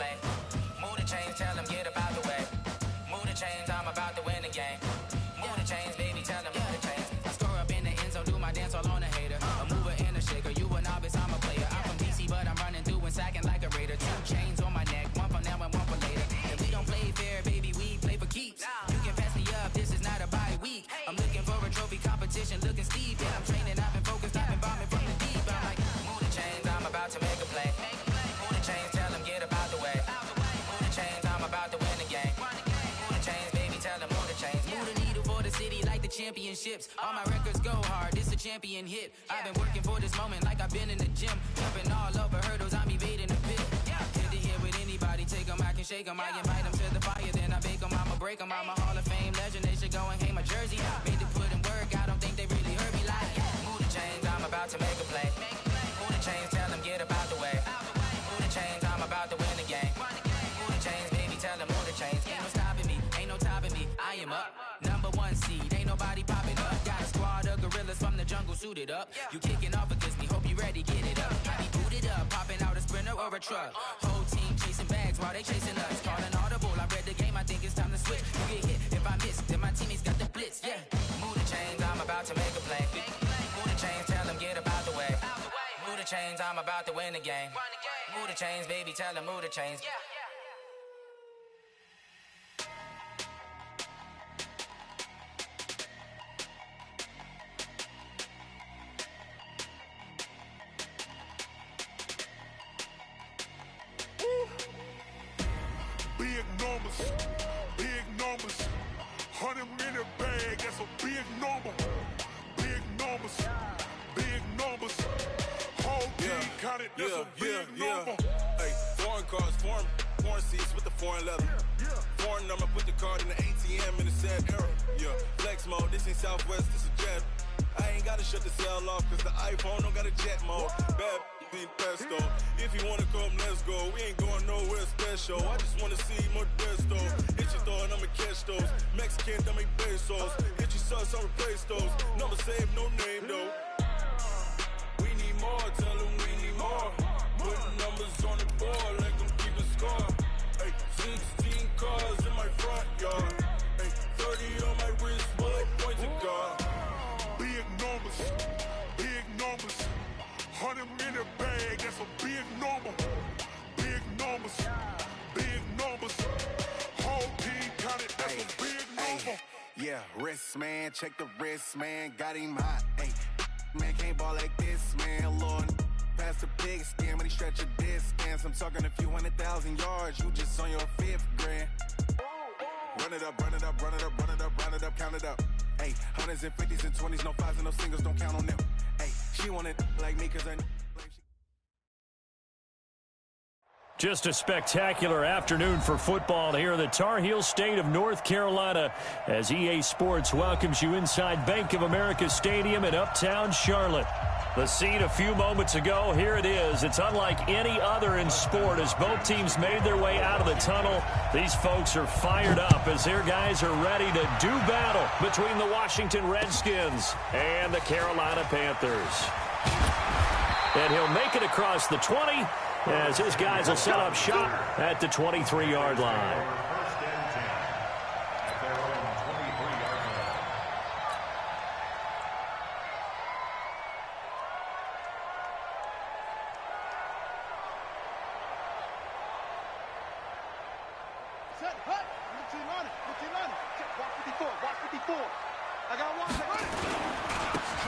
play. Move the chains, tell them get up out the way. Move the chains, I'm about to win the game. Move the chains, baby, tell them move the chains. I score up in the end zone, do my dance all on a hater. A mover and a shaker, you a novice, I'm a player. I'm from DC, but I'm running through and sacking like a raider. 2 chains on my neck, one for now and one for later. If we don't play fair, baby, we play for keeps. You can pass me up, this is not a bye week. I'm looking for a trophy competition, looking steep. And I'm training, I've been focused, I've been bombing from the deep. I'm like, move the chains, I'm about to make a play. Move the chains, tell them get up out the way. Move the chains, I'm about to win the game. Move the chains, baby, tell them move the chains. Move the needle for the city like the championships. All my records go hard, this a champion hit. I've been working for this moment like I've been in the gym. Jumping all over hurdles, I'm evading the pit. Hit to here with anybody, take them, I can shake them. I invite them to the fire, then I bake them, I'ma break them. I'm a Hall of Fame legend, they should go and hang my jersey. Made to put in work, I don't think they really heard me like. Move the chains, I'm about to make a play. Move the chains, tell them get up out the way. Move the chains, I'm about to win the game. Move the chains, baby, tell them move the chains. Ain't no stopping me, ain't no topping me, I am up. #1 seed, ain't nobody popping up. Got a squad of gorillas from the jungle suited up. You kicking off against me, hope you ready, get it up. I be booted up, popping out a sprinter or a truck. Whole team chasing bags while they chasing us. Calling audible, I read the game, I think it's time to switch. You get hit, if I miss, then my teammates got the blitz, yeah. Move the chains, I'm about to make a play. Move the chains, tell them get up out the way. Move the chains, I'm about to win the game. Move the chains, baby, tell them move the chains. Big numbers, 100-minute bag, that's a big number. Big numbers, whole team counted, that's a big number. Hey, foreign cars, foreign seats with the foreign leather. Foreign number, put the card in the ATM in a sad era. Yeah, flex mode, this ain't Southwest, this is jet. I ain't gotta shut the cell off, cause the iPhone don't got a jet mode. Bad be pesto. If you wanna come, let's go. We ain't going nowhere special. I just wanna see more Modesto. Hit your throw and I'ma catch those. Mexican, dummy pesos. Hit your sus, I'll replace those. Number save, no name though. We need more, tell them we need more. Put numbers on the board, let them keep a score. Hey, 16 cars in my front yard. Hey, 30 on my wrist, bullet point to God. Big numbers, 100-minute bag, that's a big number. Big numbers, whole team counted, that's a big number. Yeah, wrist man, check the wrist man, got him hot. Hey, man can't ball like this, man. Lord, past the big skin when he stretch a distance. I'm talking a few 100,000 yards, you just on your 5th grand. Run it up, count it up. Hey, 100s and 50s and 20s, no 5s and no singles, don't count on them. Hey, she want it like me cause I... Just a spectacular afternoon for football here in the Tar Heel state of North Carolina as EA Sports welcomes you inside Bank of America Stadium in Uptown Charlotte. The scene a few moments ago, here it is. It's unlike any other in sport as both teams made their way out of the tunnel. These folks are fired up as their guys are ready to do battle between the Washington Redskins and the Carolina Panthers. And he'll make it across the 20 as his guys will set up shop at the 23-yard line.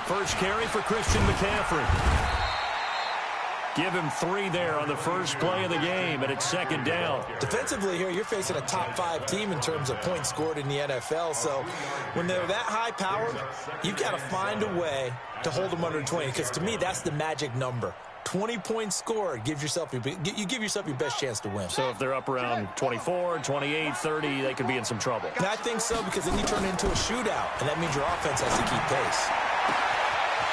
First carry for Christian McCaffrey. Give him 3 there on the first play of the game, and it's 2nd down. Defensively here, you're facing a top 5 team in terms of points scored in the NFL. So when they're that high-powered, you've got to find a way to hold them under 20, because to me, that's the magic number. 20 points scored, you give yourself your best chance to win. So if they're up around 24, 28, 30, they could be in some trouble. And I think so, because then you turn it into a shootout, and that means your offense has to keep pace.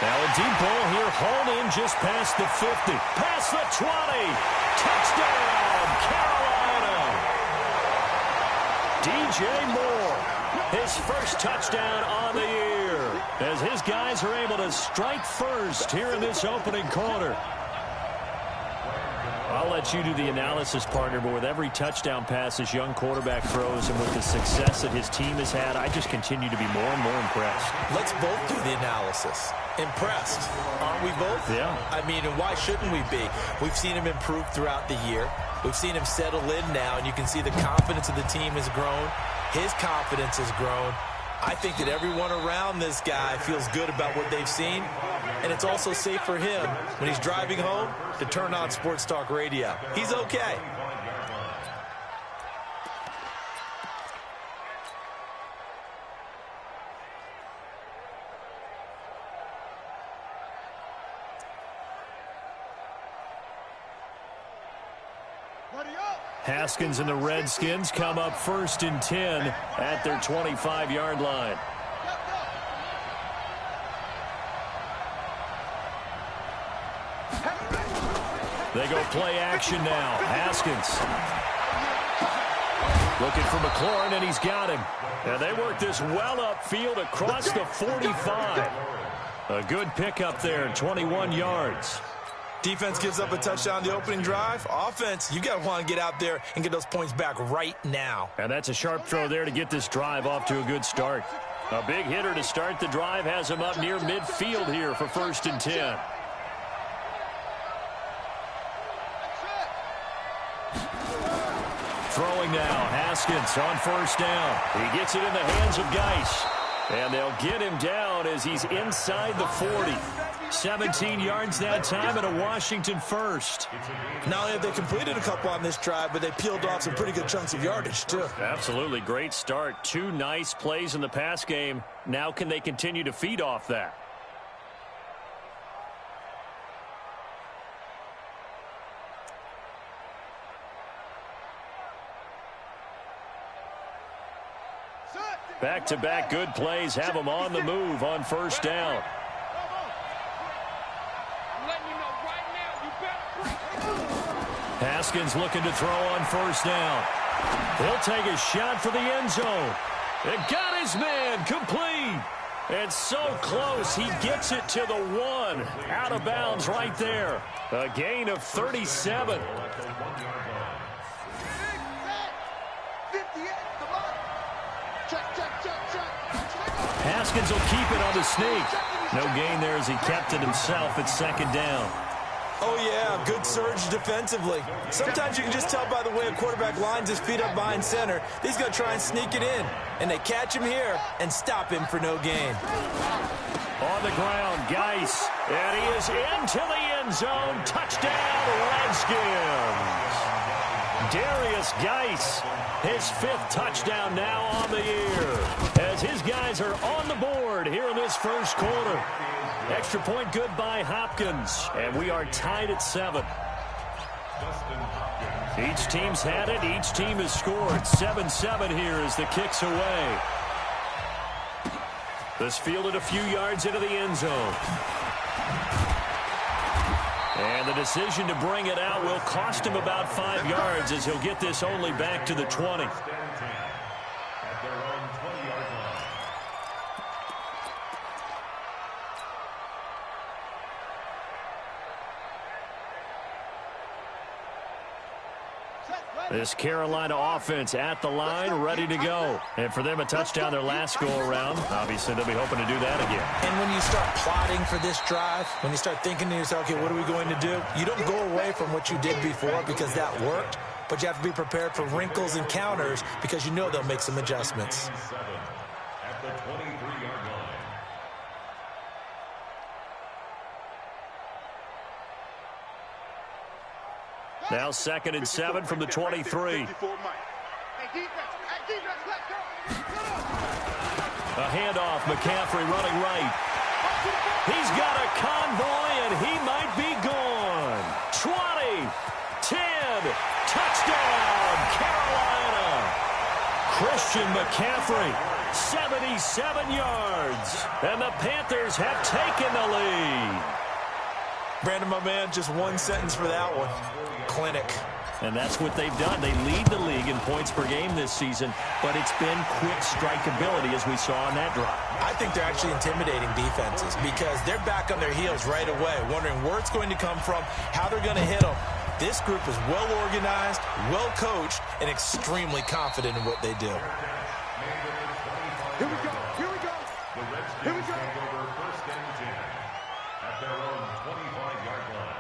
Now a deep ball here, hauled in just past the 50. Past the 20. Touchdown, Carolina. DJ Moore, his first touchdown on the year, as his guys are able to strike first here in this opening quarter. I'll let you do the analysis, partner, but with every touchdown pass this young quarterback throws and with the success that his team has had, I just continue to be more and more impressed. Let's both do the analysis. Impressed, aren't we both? Yeah. I mean, and why shouldn't we be? We've seen him improve throughout the year. We've seen him settle in now, and you can see the confidence of the team has grown. His confidence has grown. I think that everyone around this guy feels good about what they've seen, and it's also safe for him when he's driving home to turn on Sports Talk Radio. He's okay. Haskins and the Redskins come up 1st and 10 at their 25-yard line. They go play action now. Haskins looking for McLaurin, and he's got him. And they work this well upfield across the 45. A good pickup there, 21 yards. Defense gives up a touchdown the opening drive. Offense, you got to want to get out there and get those points back right now. And that's a sharp throw there to get this drive off to a good start. A big hitter to start the drive has him up near midfield here for 1st and 10. Throwing now, Haskins on 1st down. He gets it in the hands of Geis. And they'll get him down as he's inside the 40. 17 yards that time and a Washington first. Not only have they completed a couple on this drive, but they peeled off some pretty good chunks of yardage, too. Absolutely. Great start. 2 nice plays in the pass game. Now can they continue to feed off that? Back-to-back good plays have them on the move on 1st down. Haskins looking to throw on 1st down. He'll take a shot for the end zone. It got his man complete. And so close, he gets it to the 1. Out of bounds right there. A gain of 37. Haskins will keep it on the sneak. No gain there as he kept it himself at 2nd down. Oh, yeah, good surge defensively. Sometimes you can just tell by the way a quarterback lines his feet up behind center. He's going to try and sneak it in. And they catch him here and stop him for no gain. On the ground, Geis. And he is into the end zone. Touchdown, Redskins. Darius Geis, his 5th touchdown now on the year. As his guys are on the board here in this 1st quarter. Extra point good by Hopkins. And we are tied at 7. Each team's had it. Each team has scored. 7-7 here as the kick's away. This fielded a few yards into the end zone. And the decision to bring it out will cost him about 5 yards as he'll get this only back to the 20. This Carolina offense at the line, ready to go. And for them, a touchdown their last go-around. Obviously, they'll be hoping to do that again. And when you start plotting for this drive, when you start thinking to yourself, okay, what are we going to do? You don't go away from what you did before because that worked, but you have to be prepared for wrinkles and counters because you know they'll make some adjustments. At the 23-yard line. Now 2nd and 7 from the 23. A handoff, McCaffrey running right. He's got a convoy, and he might be gone. 20, 10, touchdown, Carolina. Christian McCaffrey, 77 yards. And the Panthers have taken the lead. Brandon, my man, just one sentence for that one. Clinic. And that's what they've done. They lead the league in points per game this season, but it's been quick strikeability as we saw on that drive. I think they're actually intimidating defenses because they're back on their heels right away, wondering where it's going to come from, how they're going to hit them. This group is well organized, well coached, and extremely confident in what they do. Here we go. Here we go. The Redskins Here we go. take over 1st and 10 at their own 25-yard line.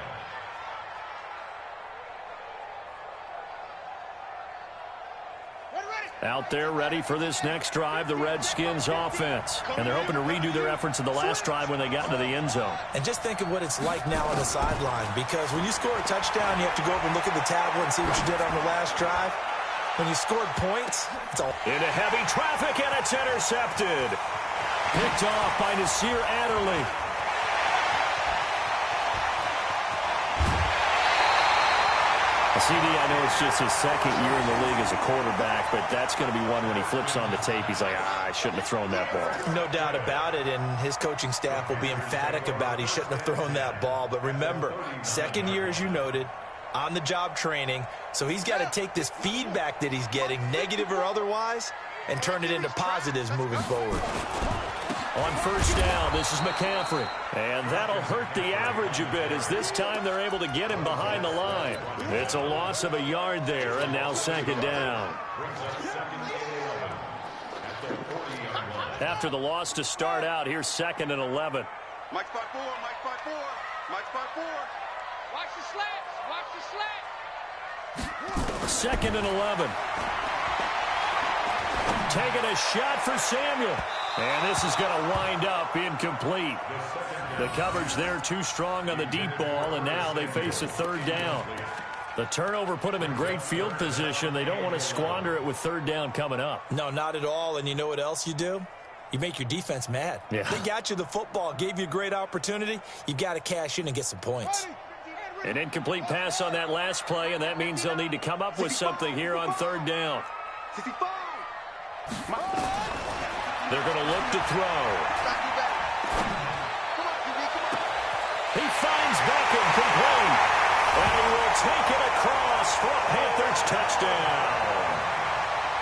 Out there ready for this next drive, the Redskins offense. And they're hoping to redo their efforts in the last drive when they got into the end zone. And just think of what it's like now on the sideline, because when you score a touchdown, you have to go over and look at the tablet and see what you did on the last drive. When you scored points, it's all... Into heavy traffic, and it's intercepted. Picked off by Nasir Adderley. CD, I know it's just his second year in the league as a quarterback, but that's going to be one when he flips on the tape. He's like, I shouldn't have thrown that ball. No doubt about it, and his coaching staff will be emphatic about he shouldn't have thrown that ball. But remember, second year, as you noted, on-the-job training, so he's got to take this feedback that he's getting, negative or otherwise, and turn it into positives moving forward. On first down, this is McCaffrey. And that'll hurt the average a bit as this time they're able to get him behind the line. It's a loss of a yard there, and now second down. After the loss to start out, here's 2nd and 11. Mike spot 4, Mike spot 4, Mike spot 4. Watch the slats, watch the slats. 2nd and 11. Taking a shot for Samuel. And this is going to wind up incomplete. The coverage there too strong on the deep ball, and now they face a third down. The turnover put them in great field position. They don't want to squander it with third down coming up. No, not at all. And you know what else you do? You make your defense mad. Yeah. They got you the football, gave you a great opportunity. You got to cash in and get some points. An incomplete pass on that last play, and that means they'll need to come up with something here on third down. They're going to look to throw. He finds Beckham complete. And he will take it across for a Panthers touchdown.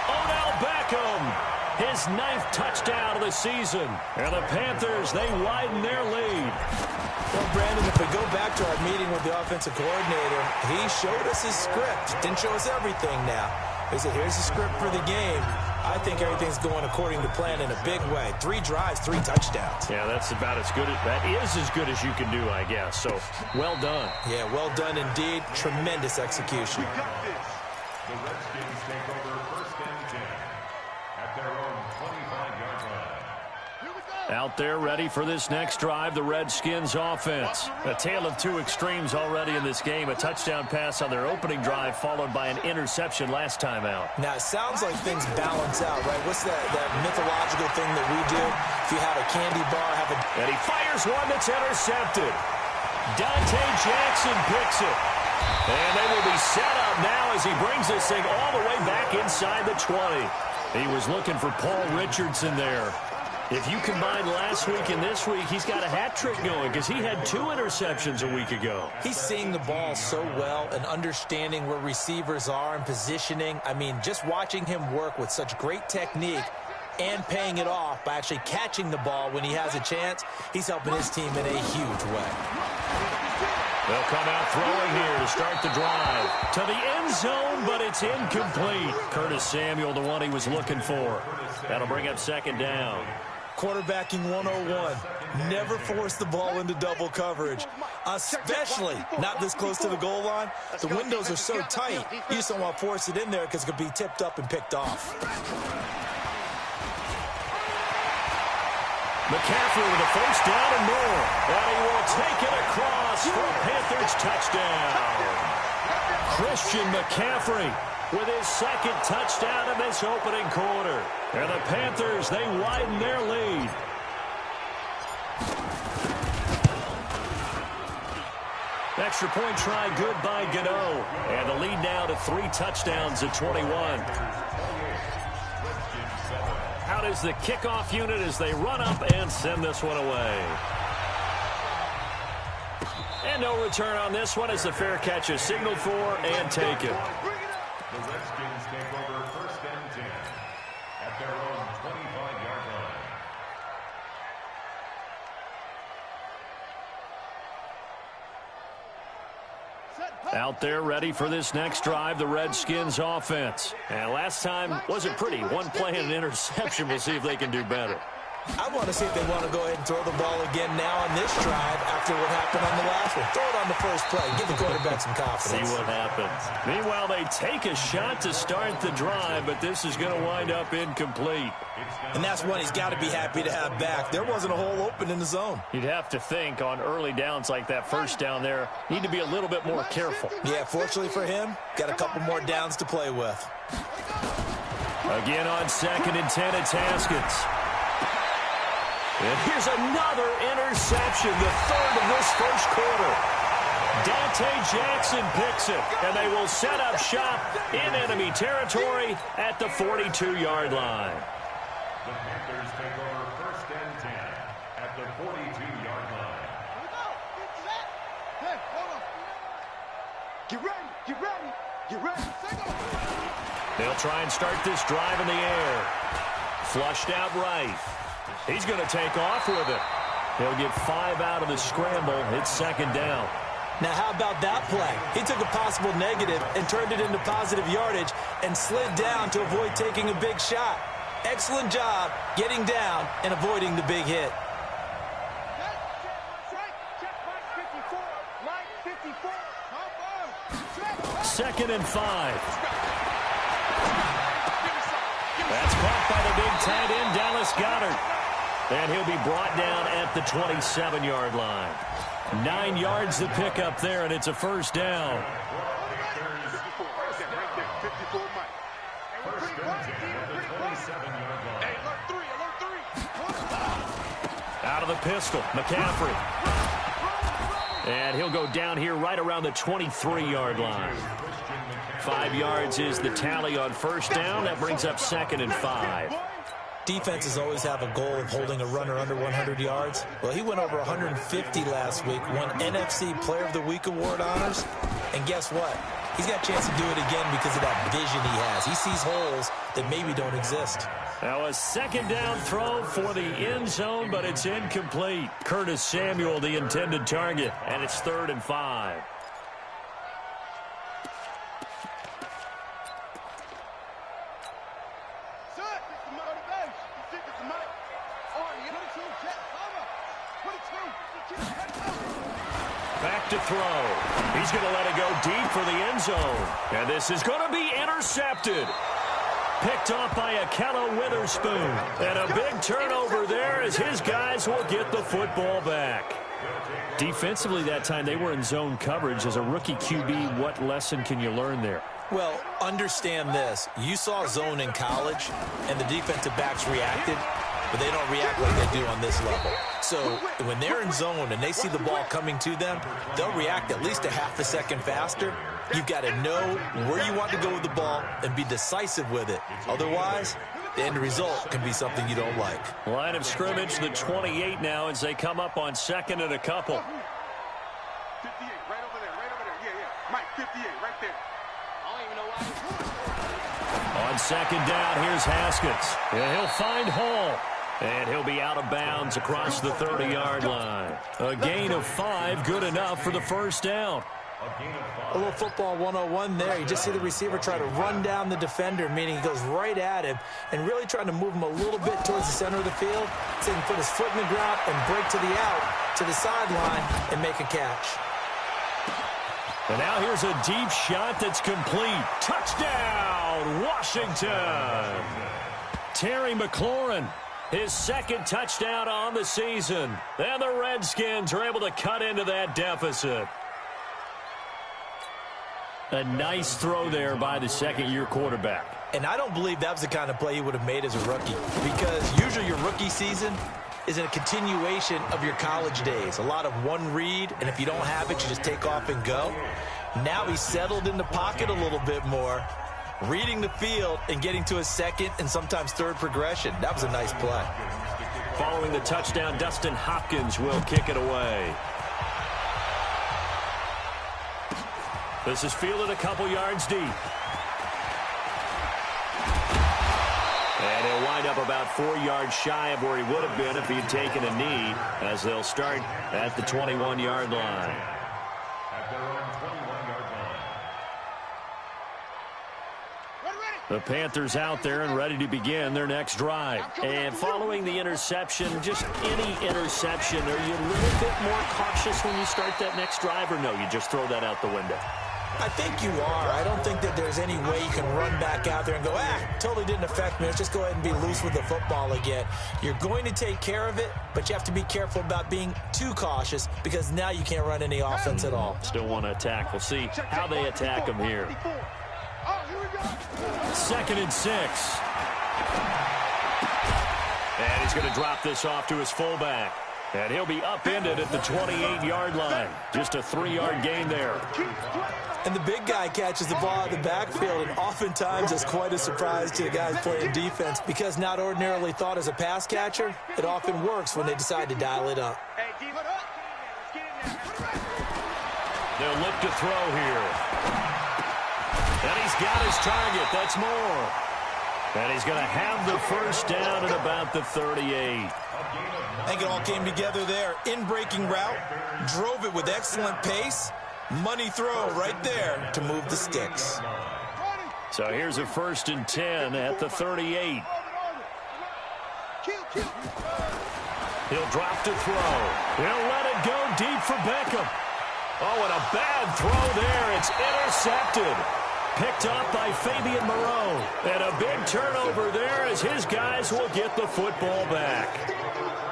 Odell Beckham, his 9th touchdown of the season. And the Panthers, they widen their lead. Well, Brandon, if we go back to our meeting with the offensive coordinator, he showed us his script. Didn't show us everything now. He said, here's the script for the game. I think everything's going according to plan in a big way. 3 drives, 3 touchdowns. Yeah, that's about as good. That is as good as you can do, I guess. So, well done. Yeah, well done indeed. Tremendous execution. The Redskins take over 1st and 10 at their own 25-yard line. Out there ready for this next drive, the Redskins offense. A tale of two extremes already in this game. A touchdown pass on their opening drive followed by an interception last time out. Now, it sounds like things balance out, right? What's that mythological thing that we do? If you have a candy bar, And he fires one that's intercepted. Dante Jackson picks it. And they will be set up now as he brings this thing all the way back inside the 20. He was looking for Paul Richardson there. If you combine last week and this week, he's got a hat trick going because he had 2 interceptions a week ago. He's seeing the ball so well and understanding where receivers are and positioning. I mean, just watching him work with such great technique and paying it off by actually catching the ball when he has a chance, he's helping his team in a huge way. They'll come out throwing here to start the drive. To the end zone, but it's incomplete. Curtis Samuel, the one he was looking for. That'll bring up 2nd down. Quarterbacking 101. Never force the ball into double coverage, especially not this close to the goal line. The windows are so tight, you just don't want to force it in there because it could be tipped up and picked off. McCaffrey with a first down and more. And he will take it across for a Panthers touchdown. Christian McCaffrey with his 2nd touchdown in this opening quarter. And the Panthers, they widen their lead. Extra point try good by Gano. And the lead now to 3 touchdowns at 21. Out is the kickoff unit as they run up and send this one away. And no return on this one as the fair catch is signaled for and taken. The Redskins take over 1st and 10 at their own 25-yard line. Set Out there ready for this next drive, the Redskins offense. And last time wasn't pretty. One play and an interception. We'll see if they can do better. I want to see if they want to go ahead and throw the ball again now on this drive after what happened on the last one. Throw it on the first play. Give the quarterback some confidence. See what happens. Meanwhile, they take a shot to start the drive, but this is going to wind up incomplete. And that's one he's got to be happy to have back. There wasn't a hole open in the zone. You'd have to think on early downs like that first down there, need to be a little bit more careful. Yeah, fortunately for him, got a couple more downs to play with. Again on 2nd and 10, it's Haskins. And here's another interception, the third of this first quarter. Dante Jackson picks it, and they will set up shop in enemy territory at the 42-yard line. The Panthers take over 1st and 10 at the 42-yard line. Hey, hold on. Get ready, get ready, get ready. They'll try and start this drive in the air. Flushed out right. He's going to take off with it. He'll get 5 out of the scramble. It's 2nd down. Now, how about that play? He took a possible negative and turned it into positive yardage and slid down to avoid taking a big shot. Excellent job getting down and avoiding the big hit. Second and 5. That's caught by the big tight end, Dallas Goedert. And he'll be brought down at the 27-yard line. 9 yards to pick up there, and it's a first down. Out of the pistol, McCaffrey. And he'll go down here right around the 23-yard line. 5 yards is the tally on first down. That brings up 2nd and 5. Defenses always have a goal of holding a runner under 100 yards. Well, he went over 150 last week, won NFC Player of the Week award honors. And guess what? He's got a chance to do it again because of that vision he has. He sees holes that maybe don't exist. Now a 2nd down throw for the end zone, but it's incomplete. Curtis Samuel, the intended target, and it's 3rd and 5. Back to throw. He's going to let it go deep for the end zone. And this is going to be intercepted. Picked off by Akello Witherspoon. And a big turnover there as his guys will get the football back. Defensively that time, they were in zone coverage. As a rookie QB, what lesson can you learn there? Well, understand this. You saw zone in college, and the defensive backs reacted, but they don't react like they do on this level. So when they're in zone and they see the ball coming to them, they'll react at least a half a second faster. You've got to know where you want to go with the ball and be decisive with it. Otherwise, the end result can be something you don't like. Line of scrimmage, the 28 now as they come up on 2nd and a couple. 58, right over there, yeah. Mike, 58, right there. I don't even know why. On 2nd down, here's Haskins. And he'll find Hall. And he'll be out of bounds across the 30-yard line. A gain of 5, good enough for the first down. A little football 101 there. You just see the receiver try to run down the defender, meaning he goes right at him and really trying to move him a little bit towards the center of the field so he can put his foot in the ground and break to the out, to the sideline, and make a catch. And now here's a deep shot that's complete. Touchdown, Washington. Terry McLaurin, his 2nd touchdown on the season. And the Redskins are able to cut into that deficit. A nice throw there by the 2nd-year quarterback. And I don't believe that was the kind of play he would have made as a rookie, because usually your rookie season is in a continuation of your college days. A lot of one read, and if you don't have it, you just take off and go. Now he's settled in the pocket a little bit more, reading the field and getting to his 2nd and sometimes 3rd progression. That was a nice play. Following the touchdown, Dustin Hopkins will kick it away. This is fielded a couple yards deep. And he'll wind up about 4 yards shy of where he would have been if he had taken a knee, as they'll start at the 21-yard line. At their own 21-yard line. The Panthers out there and ready to begin their next drive. And following the interception, just any interception, are you a little bit more cautious when you start that next drive, or no, you just throw that out the window? I think you are. I don't think that there's any way you can run back out there and go, totally didn't affect me. Let's just go ahead and be loose with the football again. You're going to take care of it, but you have to be careful about being too cautious because now you can't run any offense at all. Still want to attack. We'll see how they attack them here. 2nd and 6. And he's going to drop this off to his fullback. And he'll be upended at the 28-yard line. Just a 3-yard gain there. And the big guy catches the ball out of the backfield, and oftentimes it's quite a surprise to the guys playing defense because not ordinarily thought as a pass catcher, it often works when they decide to dial it up. They'll look to throw here. And he's got his target. That's Moore. And he's going to have the first down at about the 38. I think it all came together there. In-breaking route, drove it with excellent pace. Money throw right there to move the sticks. So here's a 1st and 10 at the 38. He'll drop to throw. He'll let it go deep for Beckham. Oh, and a bad throw there. It's intercepted. Picked up by Fabian Moreau. And a big turnover there as his guys will get the football back.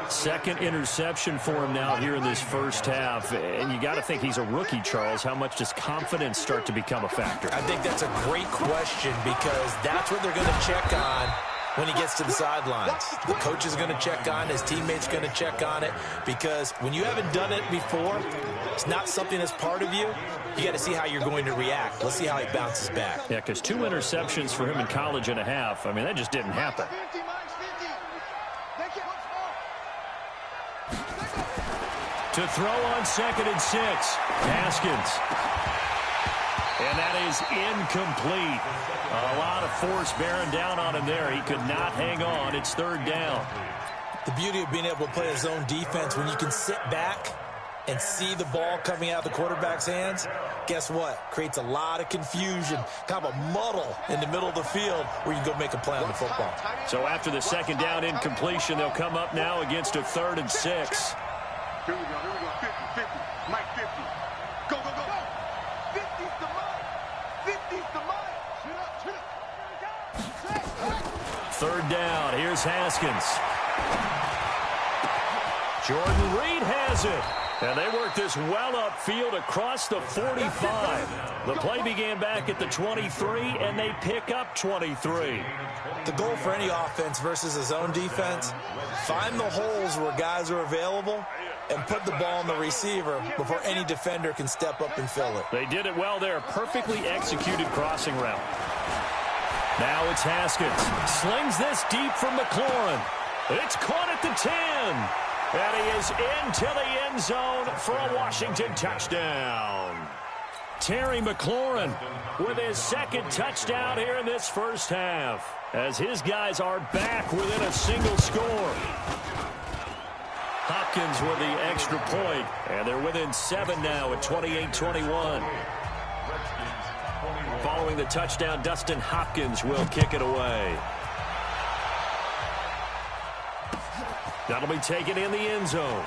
2nd interception for him now here in this first half. And you got to think he's a rookie, Charles. How much does confidence start to become a factor? I think that's a great question because that's what they're going to check on when he gets to the sidelines. The coach is going to check on it. His teammates going to check on it because when you haven't done it before, it's not something that's part of you. You got to see how you're going to react. Let's see how he bounces back. Yeah, because 2 interceptions for him in college and a half. I mean, that just didn't happen. To throw on 2nd and 6. Haskins. And that is incomplete. A lot of force bearing down on him there. He could not hang on. It's 3rd down. The beauty of being able to play a zone defense when you can sit back and see the ball coming out of the quarterback's hands, guess what? Creates a lot of confusion, kind of a muddle in the middle of the field where you can go make a play on the football. So after the 2nd down incompletion, they'll come up now against a 3rd and 6. Here we go, 50, Mike 50. Go, go, go. 50's the Mike. 50's the Mike. Shoot up. 3rd down, here's Haskins. Jordan Reed has it. And they work this well upfield across the 45. The play began back at the 23, and they pick up 23. The goal for any offense versus a zone defense, find the holes where guys are available and put the ball on the receiver before any defender can step up and fill it. They did it well there. Perfectly executed crossing route. Now it's Haskins. Slings this deep from McLaurin. It's caught at the 10. And he is into the end zone for a Washington touchdown. Terry McLaurin with his 2nd touchdown here in this first half as his guys are back within a single score. Hopkins with the extra point, and they're within 7 now at 28-21. Following the touchdown, Dustin Hopkins will kick it away. That'll be taken in the end zone.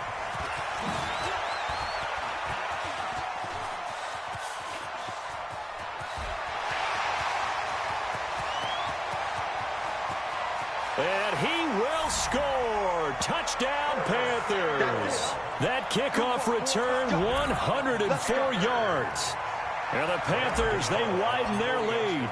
And he will score. Touchdown, Panthers. That kickoff return, 104 yards. And the Panthers, they widen their lead.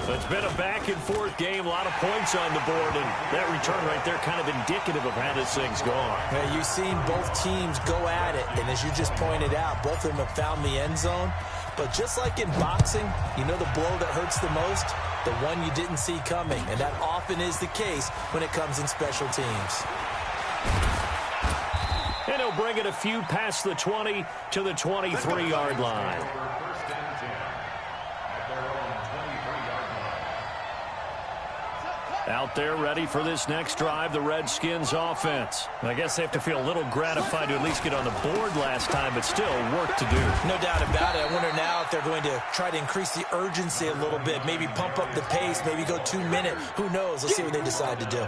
It's been a back-and-forth game, a lot of points on the board, and that return right there kind of indicative of how this thing's gone. Yeah, you've seen both teams go at it, and as you just pointed out, both of them have found the end zone. But just like in boxing, you know the blow that hurts the most? The one you didn't see coming, and that often is the case when it comes in special teams. And he'll bring it a few past the 20 to the 23-yard line. Out there ready for this next drive, the Redskins offense. I guess they have to feel a little gratified to at least get on the board last time, but still work to do. No doubt about it. I wonder now if they're going to try to increase the urgency a little bit, maybe pump up the pace, maybe go 2 minutes. Who knows? Let's see what they decide to do.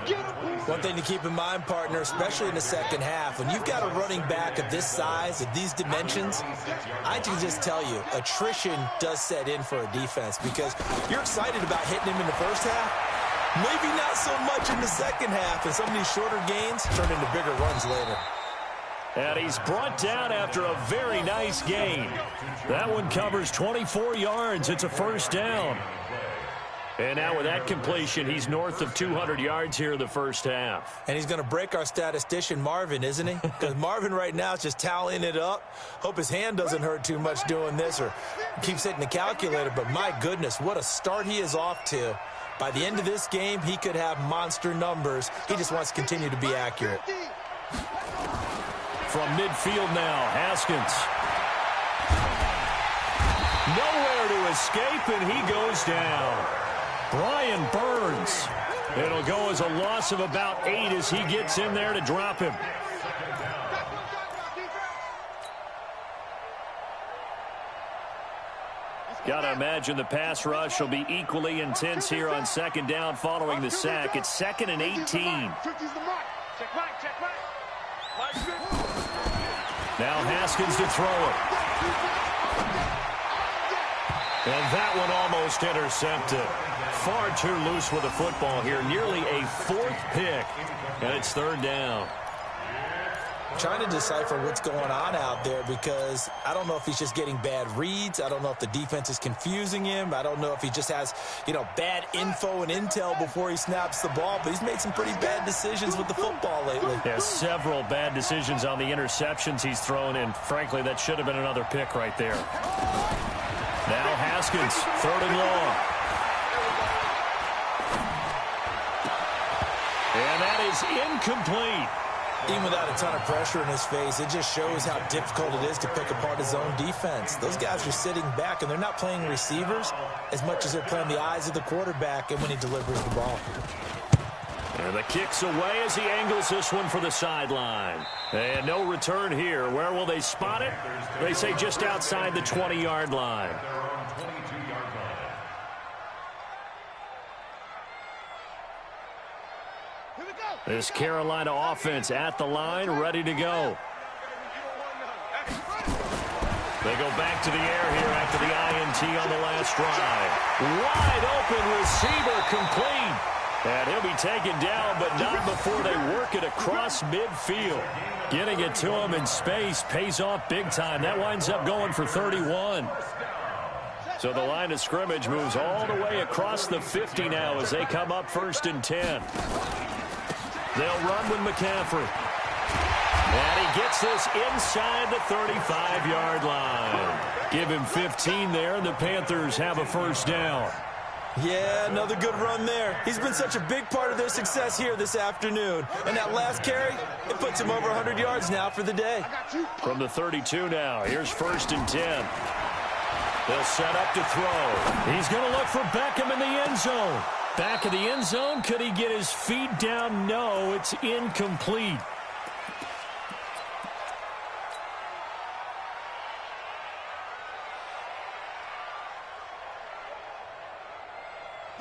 One thing to keep in mind, partner, especially in the second half, when you've got a running back of this size, of these dimensions, I can just tell you, attrition does set in for a defense because you're excited about hitting him in the first half. Maybe not so much in the second half, and some of these shorter gains turn into bigger runs later. And he's brought down after a very nice gain. That one covers 24 yards. It's a first down. And now with that completion, he's north of 200 yards here in the first half. And he's going to break our statistician, Marvin, isn't he? Because Marvin right now is just tallying it up. Hope his hand doesn't hurt too much doing this or keeps hitting the calculator. But my goodness, what a start he is off to. By the end of this game, he could have monster numbers. He just wants to continue to be accurate. From midfield now, Haskins. Nowhere to escape, and he goes down. Brian Burns. It'll go as a loss of about 8 as he gets in there to drop him. Got to imagine the pass rush will be equally intense here on second down following the sack. It's 2nd and 18. Now Haskins to throw it. And that one almost intercepted. Far too loose with the football here. Nearly a 4th pick. And it's 3rd down. Trying to decipher what's going on out there because I don't know if he's just getting bad reads. I don't know if the defense is confusing him. I don't know if he just has, bad info and intel before he snaps the ball. But he's made some pretty bad decisions with the football lately. Yeah, several bad decisions on the interceptions he's thrown, and frankly, that should have been another pick right there. Now Haskins, 3rd and long. And that is incomplete. Even without a ton of pressure in his face, it just shows how difficult it is to pick apart his own defense. Those guys are sitting back, and they're not playing receivers as much as they're playing the eyes of the quarterback and when he delivers the ball. And the kick's away as he angles this one for the sideline. And no return here. Where will they spot it? They say just outside the 20-yard line. This Carolina offense at the line, ready to go. They go back to the air here after the INT on the last drive. Wide open receiver complete. And he'll be taken down, but not before they work it across midfield. Getting it to him in space pays off big time. That winds up going for 31. So the line of scrimmage moves all the way across the 50 now as they come up 1st and 10. They'll run with McCaffrey. And he gets this inside the 35-yard line. Give him 15 there, and the Panthers have a first down. Yeah, another good run there. He's been such a big part of their success here this afternoon. And that last carry, it puts him over 100 yards now for the day. From the 32 now, here's 1st and 10. They'll set up to throw. He's going to look for Beckham in the end zone. Back of the end zone. Could he get his feet down? No, it's incomplete.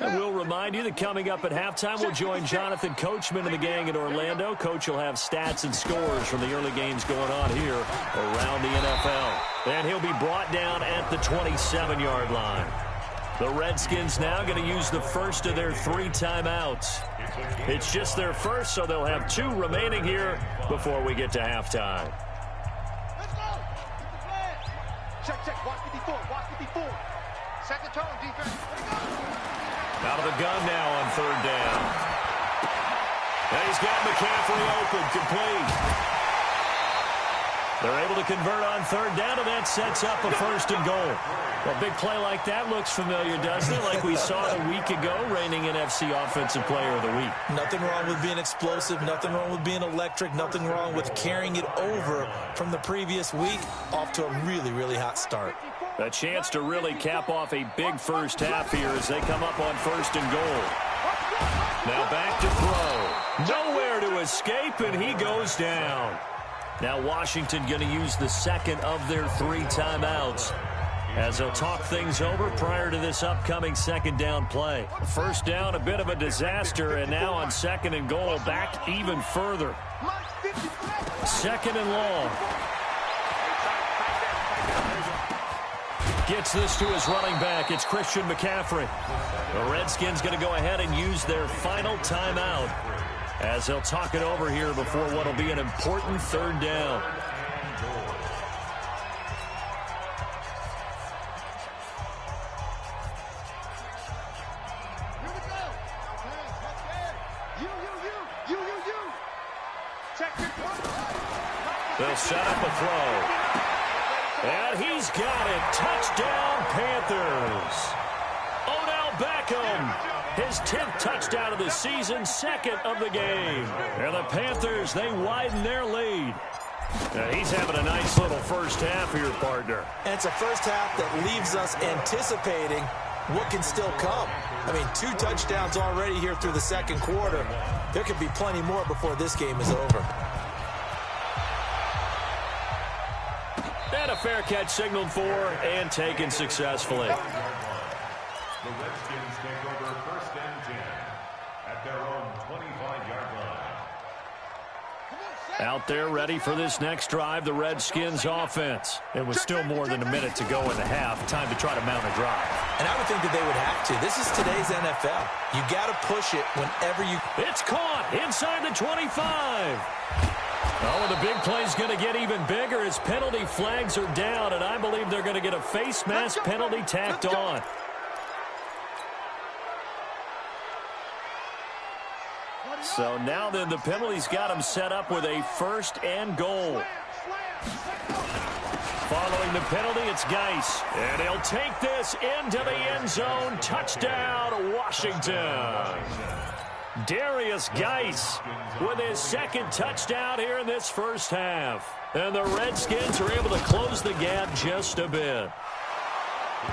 And we'll remind you that coming up at halftime, we'll join Jonathan Coachman and the gang in Orlando. Coach will have stats and scores from the early games going on here around the NFL. And he'll be brought down at the 27-yard line. The Redskins now going to use the first of their 3 timeouts. It's just their first, so they'll have 2 remaining here before we get to halftime. Let's go. Check. Watch 54. Set the tone, defense. Out of the gun now on 3rd down. And he's got McCaffrey open, complete. They're able to convert on 3rd down, and that sets up a 1st and goal. Well, a big play like that looks familiar, doesn't it? Like we saw a week ago, reigning NFC Offensive Player of the Week. Nothing wrong with being explosive. Nothing wrong with being electric. Nothing wrong with carrying it over from the previous week off to a really, really hot start. A chance to really cap off a big first half here as they come up on 1st and goal. Now back to throw. Nowhere to escape, and he goes down. Now Washington going to use the second of their 3 timeouts as they'll talk things over prior to this upcoming second down play. First down, a bit of a disaster, and now on second and goal, back even further. Second and long. Gets this to his running back. It's Christian McCaffrey. The Redskins going to go ahead and use their final timeout as they'll talk it over here before what will be an important third down. They'll set up a throw. And he's got it. Touchdown, Panthers. Odell Beckham, his 10th touchdown of the season, second of the game. And the Panthers, they widen their lead. Now he's having a nice little first half here, partner. And it's a first half that leaves us anticipating what can still come. I mean, 2 touchdowns already here through the second quarter. There could be plenty more before this game is over. And a fair catch signaled for and taken successfully. The Redskins take over first and 10 at their own 25-yard line. Out there ready for this next drive, the Redskins offense. It was still more than a minute to go in the half. Time to try to mount a drive. And I would think that they would have to. This is today's NFL. You got to push it whenever you... It's caught inside the 25. Oh, and the big play's going to get even bigger as penalty flags are down, and I believe they're going to get a face mask penalty tacked on. So now then the penalty's got him set up with a first and goal. Following the penalty, it's Geis. And he'll take this into the end zone. Touchdown, Washington. Darius Geis with his second touchdown here in this first half. And the Redskins are able to close the gap just a bit.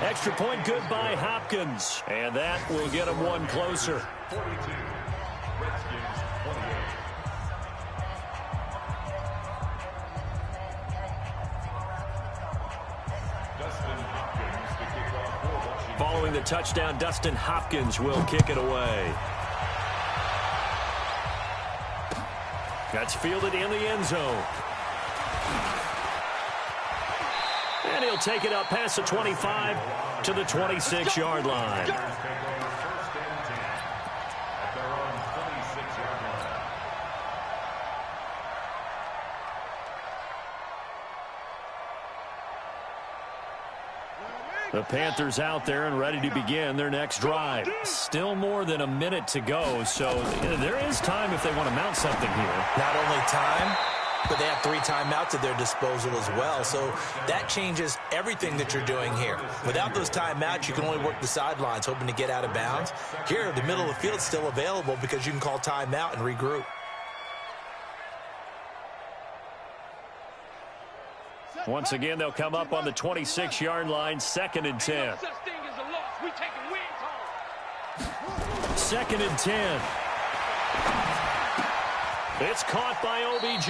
Extra point good by Hopkins. And that will get him one closer. 42, Redskins 28. Dustin Hopkins to kick off for Washington. Following the touchdown, Dustin Hopkins will kick it away. That's fielded in the end zone. And he'll take it up past the 25 to the 26-yard line. The Panthers out there and ready to begin their next drive. Still more than a minute to go, so there is time if they want to mount something here. Not only time, but they have 3 timeouts at their disposal as well, so that changes everything that you're doing here. Without those timeouts, you can only work the sidelines, hoping to get out of bounds. Here, the middle of the field's still available because you can call timeout and regroup. Once again, they'll come up on the 26-yard line, second and 10. Second and 10. It's caught by OBJ.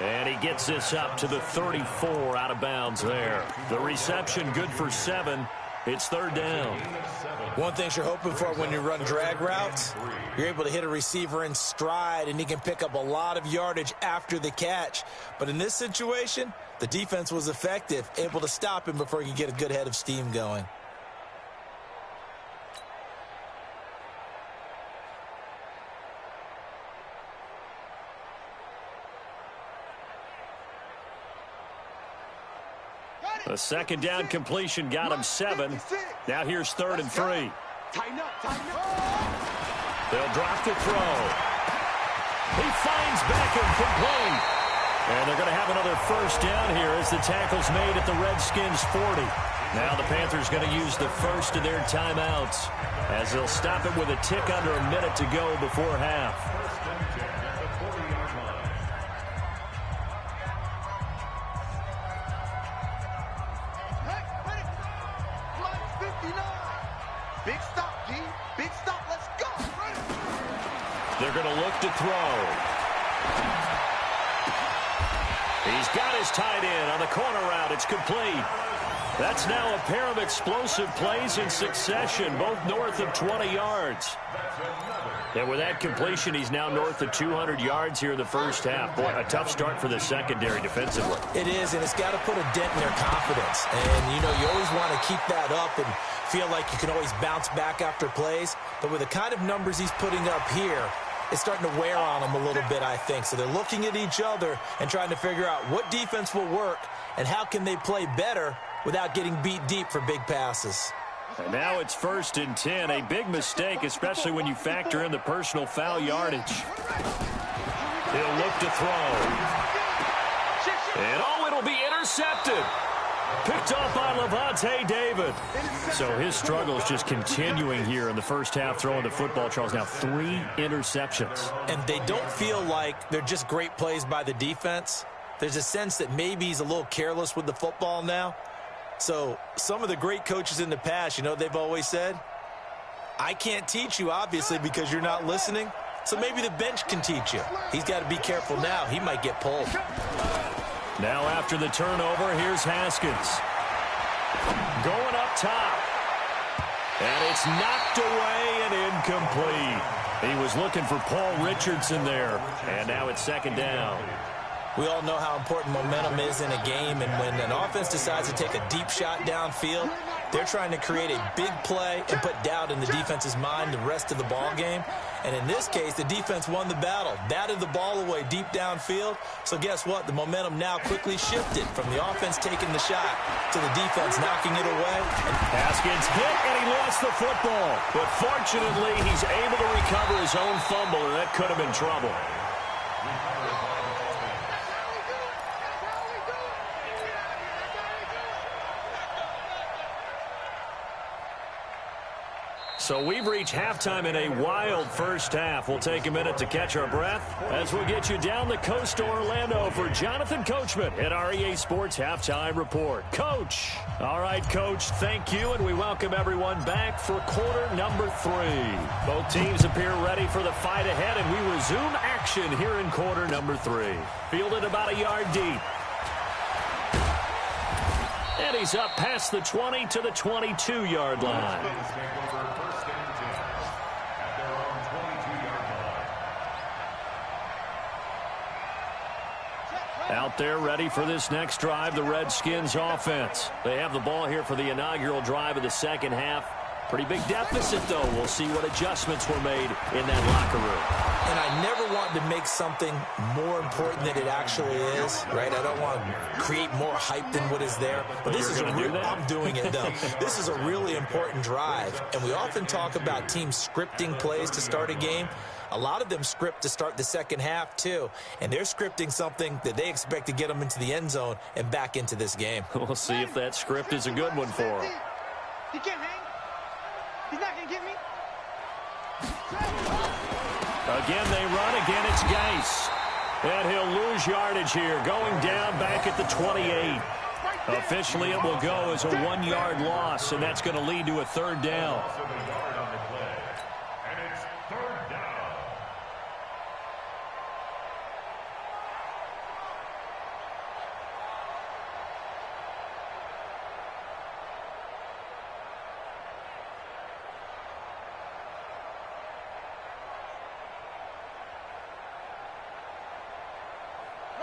And he gets this up to the 34 out of bounds there. The reception good for 7. It's third down. One thing you're hoping for when you run drag routes, you're able to hit a receiver in stride, and he can pick up a lot of yardage after the catch. But in this situation, the defense was effective, able to stop him before he could get a good head of steam going. A second down completion got him 7. Now here's third and 3. Tighten up, tighten up. They'll drop the throw. He finds Beckham complete. And they're going to have another first down here as the tackle's made at the Redskins 40. Now the Panthers going to use the first of their timeouts as they'll stop it with a tick under a minute to go before half. Big stop, G. Big stop. Let's go. going to look to throw. He's got his tight end on the corner route. It's complete. That's now a pair of explosive plays in succession, both north of 20 yards. And with that completion, he's now north of 200 yards here in the first half. Boy, a tough start for the secondary defensively. It is, and it's got to put a dent in their confidence. And, you know, you always want to keep that up and feel like you can always bounce back after plays. But with the kind of numbers he's putting up here, it's starting to wear on them a little bit, I think. So they're looking at each other and trying to figure out what defense will work and how can they play better without getting beat deep for big passes. And now it's 1st and 10. A big mistake, especially when you factor in the personal foul yardage. He'll look to throw. And, oh, it'll be intercepted. Picked off by Levante David. So his struggles just continuing here in the first half throwing the football, Charles. Now 3 interceptions. And they don't feel like they're just great plays by the defense. There's a sense that maybe he's a little careless with the football now. So some of the great coaches in the past, you know, they've always said, I can't teach you, obviously, because you're not listening. So maybe the bench can teach you. He's got to be careful now. He might get pulled. Now after the turnover, here's Haskins. Going up top. And it's knocked away and incomplete. He was looking for Paul Richardson there. And now it's 2nd down. We all know how important momentum is in a game, and when an offense decides to take a deep shot downfield, they're trying to create a big play and put doubt in the defense's mind the rest of the ball game. And in this case, the defense won the battle, batted the ball away deep downfield. So guess what? The momentum now quickly shifted from the offense taking the shot to the defense knocking it away. Haskins hit, and he lost the football. But fortunately, he's able to recover his own fumble, and that could have been trouble. So we've reached halftime in a wild first half. We'll take a minute to catch our breath as we get you down the coast to Orlando for Jonathan Coachman at our EA Sports Halftime Report. Coach. All right, Coach, thank you, and we welcome everyone back for quarter number 3. Both teams appear ready for the fight ahead, and we resume action here in quarter number 3. Fielded about a yard deep. And he's up past the 20 to the 22-yard line. Out there ready for this next drive, the Redskins offense. They have the ball here for the inaugural drive of the second half. Pretty big deficit, though. We'll see what adjustments were made in that locker room. And I never want to make something more important than it actually is, right? I don't want to create more hype than what is there. But this is I'm doing it, though. This is a really important drive. And we often talk about teams scripting plays to start a game. A lot of them script to start the second half, too. And they're scripting something that they expect to get them into the end zone and back into this game. We'll see if that script is a good one for them. He can't hang. He's not going to get me. Again, they run. Again, it's Geis. And he'll lose yardage here. Going down back at the 28. Officially, it will go as a 1-yard loss, and that's going to lead to a 3rd down.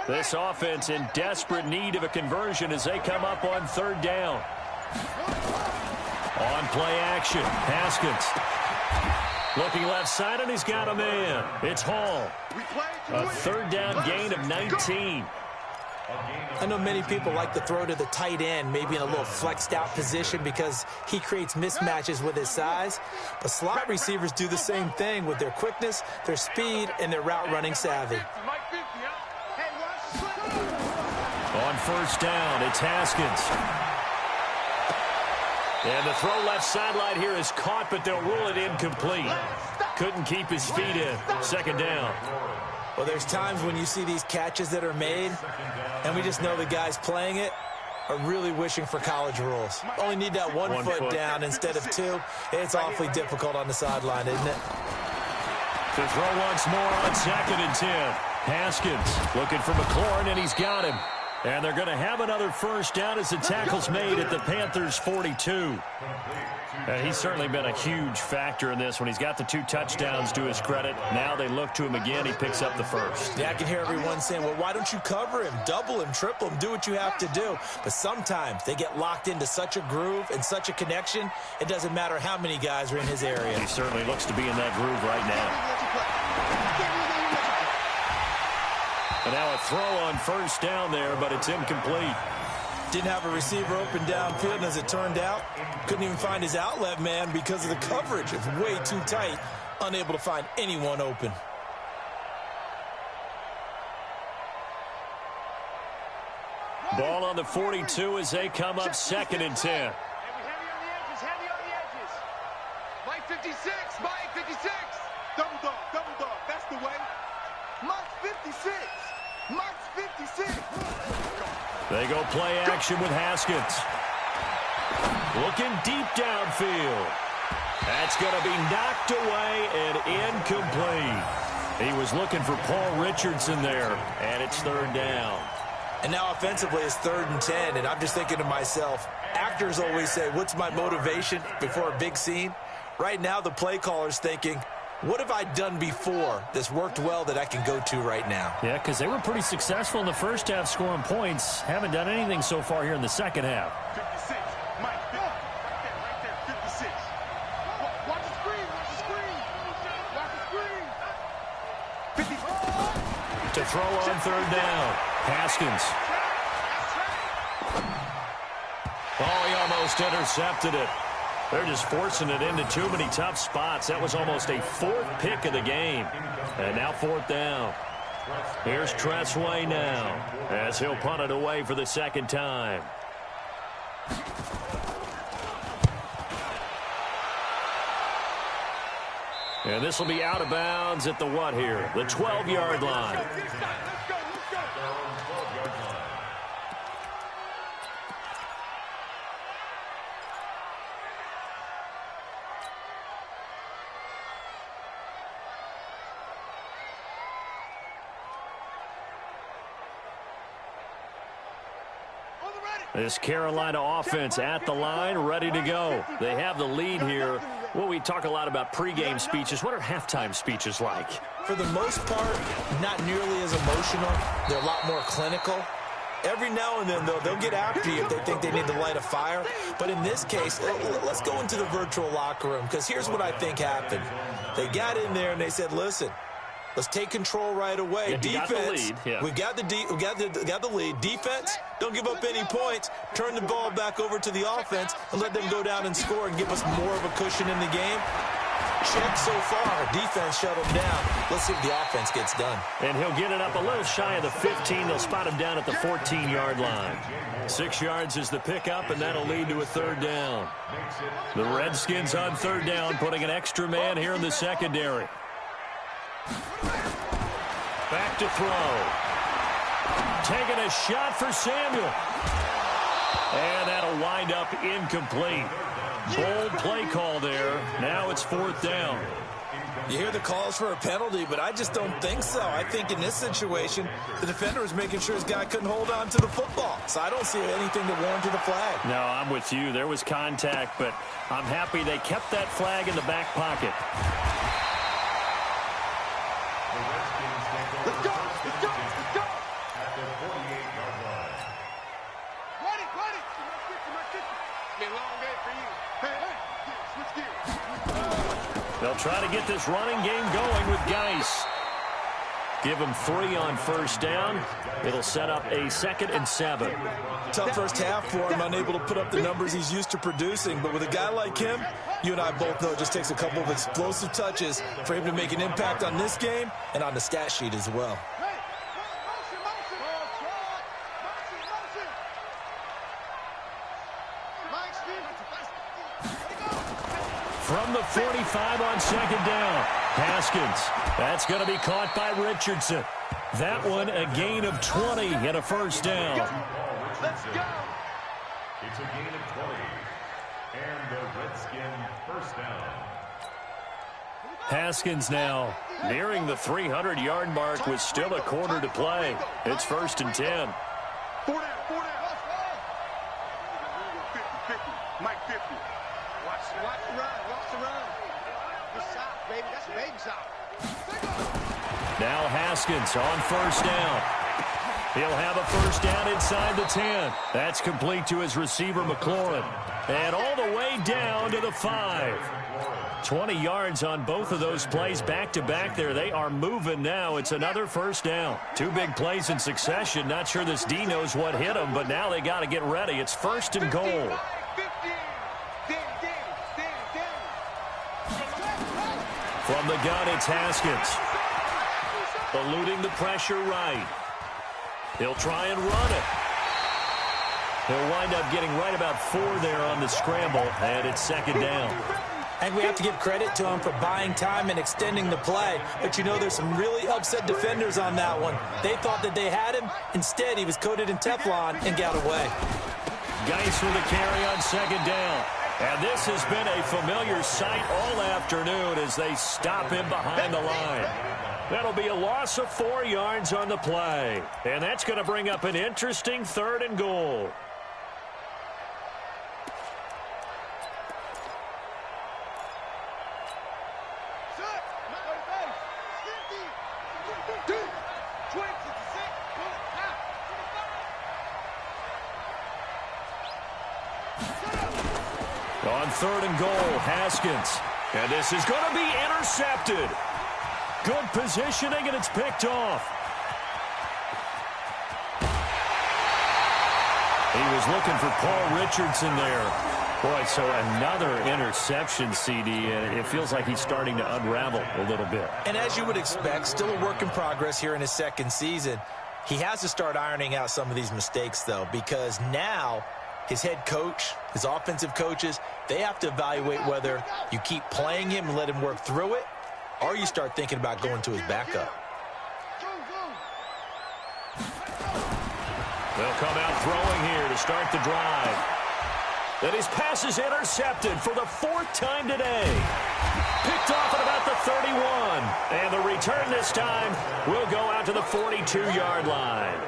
This offense in desperate need of a conversion as they come up on 3rd down. On play action, Haskins. Looking left side, and he's got a man. It's Hall. A 3rd down gain of 19. I know many people like to throw to the tight end, maybe in a little flexed out position because he creates mismatches with his size. But slot receivers do the same thing with their quickness, their speed, and their route running savvy. On 1st down, it's Haskins. And the throw left sideline here is caught, but they'll rule it incomplete. Couldn't keep his feet in. 2nd down. Well, there's times when you see these catches that are made, and we just know the guys playing it are really wishing for college rules. Only need that one foot down instead of 2. It's awfully difficult on the sideline, isn't it? To throw once more on 2nd and 10. Haskins looking for McLaurin, and he's got him. And they're going to have another first down as the tackle's made at the Panthers' 42. And he's certainly been a huge factor in this when he's got the 2 touchdowns to his credit. Now they look to him again. He picks up the first. Yeah, I can hear everyone saying, well, why don't you cover him, double him, triple him, do what you have to do. But sometimes they get locked into such a groove and such a connection, it doesn't matter how many guys are in his area. He certainly looks to be in that groove right now. And now a throw on first down there, but it's incomplete. Didn't have a receiver open downfield, and as it turned out, couldn't even find his outlet man because of the coverage. It's way too tight, unable to find anyone open. Ball on the 42 as they come up 2nd and 10. Heavy on the edges, heavy on the edges. Mike 56, Mike 56. Double dog, that's the way. Mike's 56. Mike's 56. They go play action with Haskins. Looking deep downfield. That's going to be knocked away and incomplete. He was looking for Paul Richardson there, and it's 3rd down. And now offensively it's 3rd and 10, and I'm just thinking to myself, actors always say, what's my motivation before a big scene? Right now the play caller's thinking, what have I done before that's worked well that I can go to right now? Yeah, because they were pretty successful in the first half scoring points. Haven't done anything so far here in the second half. 56, Mike, right there, 56. Watch the screen, watch the screen. Watch the screen. 50. To throw on 3rd down. Haskins. Oh, he almost intercepted it. They're just forcing it into too many tough spots. That was almost a 4th pick of the game. And now 4th down. Here's Tressway now as he'll punt it away for the 2nd time. And this will be out of bounds at the what here? The 12-yard line. Let's go. This Carolina offense at the line, ready to go. They have the lead here. Well, we talk a lot about pregame speeches. What are halftime speeches like? For the most part, not nearly as emotional. They're a lot more clinical. Every now and then, though, they'll get after you if they think they need to light a fire. But in this case, let's go into the virtual locker room, because here's what I think happened. They got in there and they said, listen, let's take control right away. Yeah, defense, we got the lead. Defense, don't give up any points. Turn the ball back over to the offense and let them go down and score and give us more of a cushion in the game. Check so far. Defense shut him down. Let's see if the offense gets done. And he'll get it up a little shy of the 15. They'll spot him down at the 14-yard line. 6 yards is the pickup, and that'll lead to a 3rd down. The Redskins on 3rd down, putting an extra man here in the secondary. Back to throw. Taking a shot for Samuel. And that'll wind up incomplete. Bold play call there. Now it's 4th down. You hear the calls for a penalty, but I just don't think so. I think in this situation, the defender was making sure his guy couldn't hold on to the football. So I don't see anything to warrant the flag. No, I'm with you. There was contact, but I'm happy they kept that flag in the back pocket. Let's go. At the 48-yard line. Run it. Been a long day for you. Hey, switch gears. They'll try to get this running game going with Geis. Give him 3 on 1st down. It'll set up a 2nd and 7. Tough first half for him, unable to put up the numbers he's used to producing. But with a guy like him, you and I both know it just takes a couple of explosive touches for him to make an impact on this game and on the stat sheet as well. From the 45 on 2nd down. Haskins. That's going to be caught by Richardson. That one a gain of 20 and a 1st down. Let's go. It's a gain of 20. And the Redskin 1st down. Haskins now nearing the 300-yard mark with still a quarter to play. It's 1st and 10. 4 down. 50. Mike 50. Watch the run. Good shot, baby. That's a baby shot. Now Haskins on 1st down. He'll have a 1st down inside the 10. That's complete to his receiver, McLaurin. And all the way down to the 5. 20 yards on both of those plays back-to-back there. They are moving now. It's another 1st down. 2 big plays in succession. Not sure this D knows what hit him, but now they got to get ready. It's 1st and goal. From the gun, it's Haskins. Eluding the pressure right. He'll try and run it. He'll wind up getting right about 4 there on the scramble, and it's 2nd down. And we have to give credit to him for buying time and extending the play. But, you know, there's some really upset defenders on that one. They thought that they had him. Instead, he was coated in Teflon and got away. Geis with a carry on 2nd down. And this has been a familiar sight all afternoon as they stop him behind the line. That'll be a loss of 4 yards on the play. And that's going to bring up an interesting 3rd and goal. On 3rd and goal, Haskins. And this is going to be intercepted. Good positioning, and it's picked off. He was looking for Paul Richardson there. Boy, so another interception, CD, and it feels like he's starting to unravel a little bit. And as you would expect, still a work in progress here in his 2nd season. He has to start ironing out some of these mistakes, though, because now his head coach, his offensive coaches, they have to evaluate whether you keep playing him and let him work through it, or you start thinking about going to his backup. They'll come out throwing here to start the drive. And his pass is intercepted for the 4th time today. Picked off at about the 31. And the return this time will go out to the 42-yard line.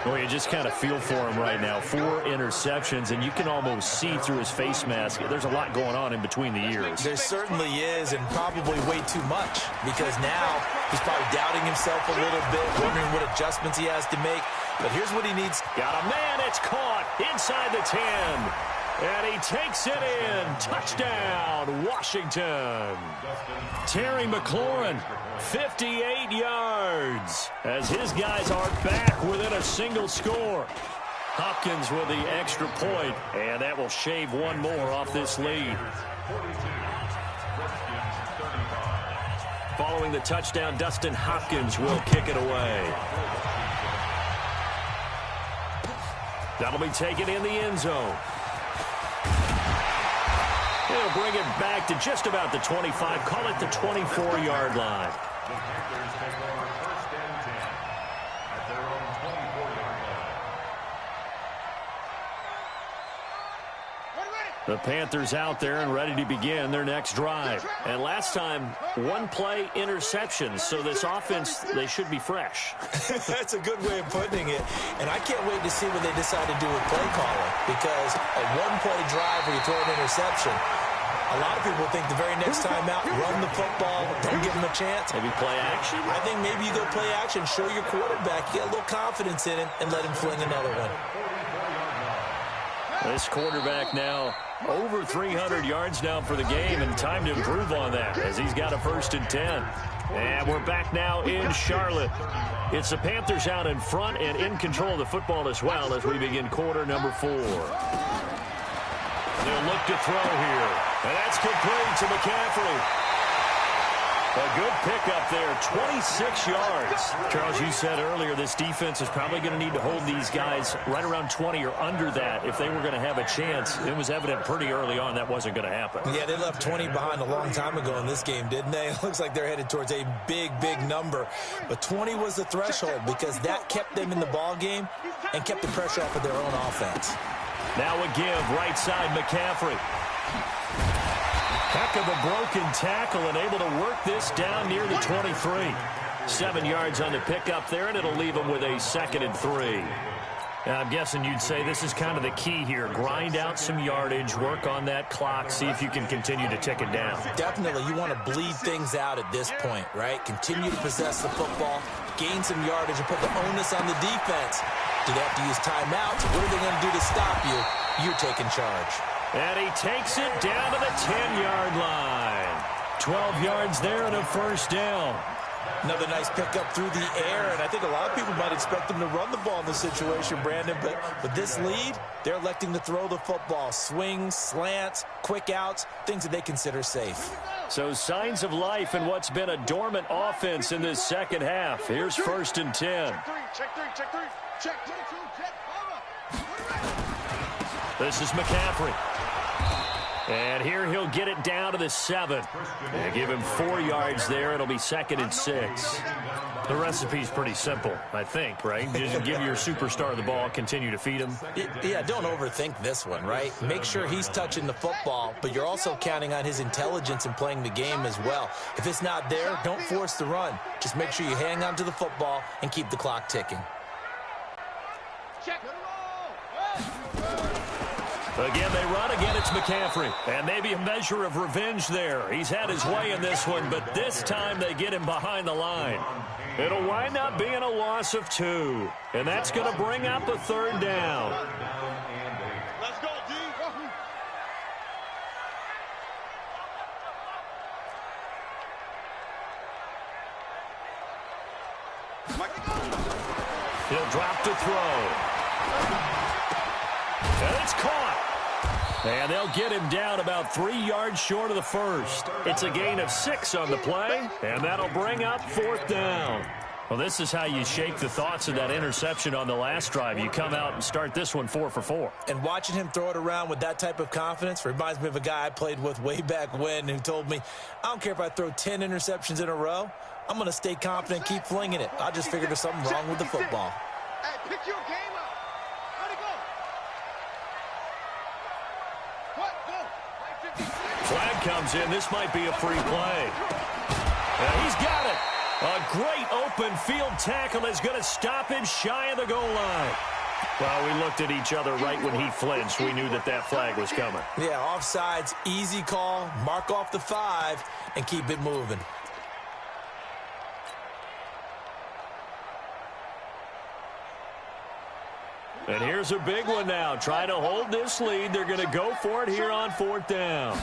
Well, you just kind of feel for him right now. 4 interceptions, and you can almost see through his face mask. There's a lot going on in between the ears. There certainly is, and probably way too much, because now he's probably doubting himself a little bit, wondering what adjustments he has to make. But here's what he needs. Got a man. It's caught inside the 10. And he takes it in. Touchdown, Washington. Terry McLaurin, 58 yards, as his guys are back within a single score. Hopkins with the extra point, and that will shave 1 more off this lead. Following the touchdown, Dustin Hopkins will kick it away. That'll be taken in the end zone. He'll bring it back to just about the 25. Call it the 24-yard line. The Panthers take over 1st and 10 at their own 24-yard line. The Panthers out there and ready to begin their next drive. And last time, 1 play interception. So this offense, they should be fresh. That's a good way of putting it. And I can't wait to see what they decide to do with play calling, because a 1-play drive where you throw an interception, a lot of people think the very next time out, run the football, don't give him a chance. Maybe play action? I think maybe you go play action, show your quarterback, get a little confidence in him, and let him fling another one. This quarterback now over 300 yards now for the game, and time to improve on that as he's got a 1st and 10. And we're back now in Charlotte. It's the Panthers out in front and in control of the football as well as we begin quarter number 4. They'll look to throw here. And that's complete to McCaffrey. A good pickup there, 26 yards. Charles, you said earlier this defense is probably going to need to hold these guys right around 20 or under that if they were going to have a chance. It was evident pretty early on that wasn't going to happen. Yeah, they left 20 behind a long time ago in this game, didn't they? It looks like they're headed towards a big, big number. But 20 was the threshold because that kept them in the ball game and kept the pressure off of their own offense. Now a give, right side, McCaffrey. Heck of a broken tackle and able to work this down near the 23. 7 yards on the pickup there, and it'll leave him with a 2nd and 3. I'm guessing you'd say this is kind of the key here. Grind out some yardage, work on that clock, see if you can continue to tick it down. Definitely, you want to bleed things out at this point, right? Continue to possess the football, gain some yardage, and put the onus on the defense. Do they have to use timeouts? What are they going to do to stop you? You're taking charge. And he takes it down to the 10-yard line. 12 yards there and a 1st down. Another nice pickup through the air, and I think a lot of people might expect them to run the ball in this situation, Brandon, but with this lead, they're electing to throw the football. Swings, slants, quick outs, things that they consider safe. So signs of life in what's been a dormant offense in this second half. Here's 1st and 10. This is McCaffrey. And here he'll get it down to the 7. And give him 4 yards there. It'll be 2nd and 6. The recipe's pretty simple, I think, right? Just give your superstar the ball, continue to feed him. Yeah, don't overthink this one, right? Make sure he's touching the football, but you're also counting on his intelligence in playing the game as well. If it's not there, don't force the run. Just make sure you hang on to the football and keep the clock ticking. Again, they run. Again, it's McCaffrey. And maybe a measure of revenge there. He's had his way in this one, but this time they get him behind the line. It'll wind up being a loss of 2. And that's going to bring up a 3rd down. Let's go, D. He'll drop to throw. And it's caught. And they'll get him down about 3 yards short of the 1st. It's a gain of 6 on the play, and that'll bring up 4th down. Well, this is how you shake the thoughts of that interception on the last drive. You come out and start this one 4 for 4. And watching him throw it around with that type of confidence reminds me of a guy I played with way back when who told me, I don't care if I throw 10 interceptions in a row. I'm going to stay confident, keep flinging it. I just figured there's something wrong with the football. Hey, pick your game up. Let it go. What? Go. Flag comes in. This might be a free play. And he's got it. A great open field tackle is going to stop him shy of the goal line. Well, we looked at each other right when he flinched. We knew that that flag was coming. Yeah, offsides, easy call, mark off the 5, and keep it moving. And here's a big one now. Trying to hold this lead. They're going to go for it here on 4th down.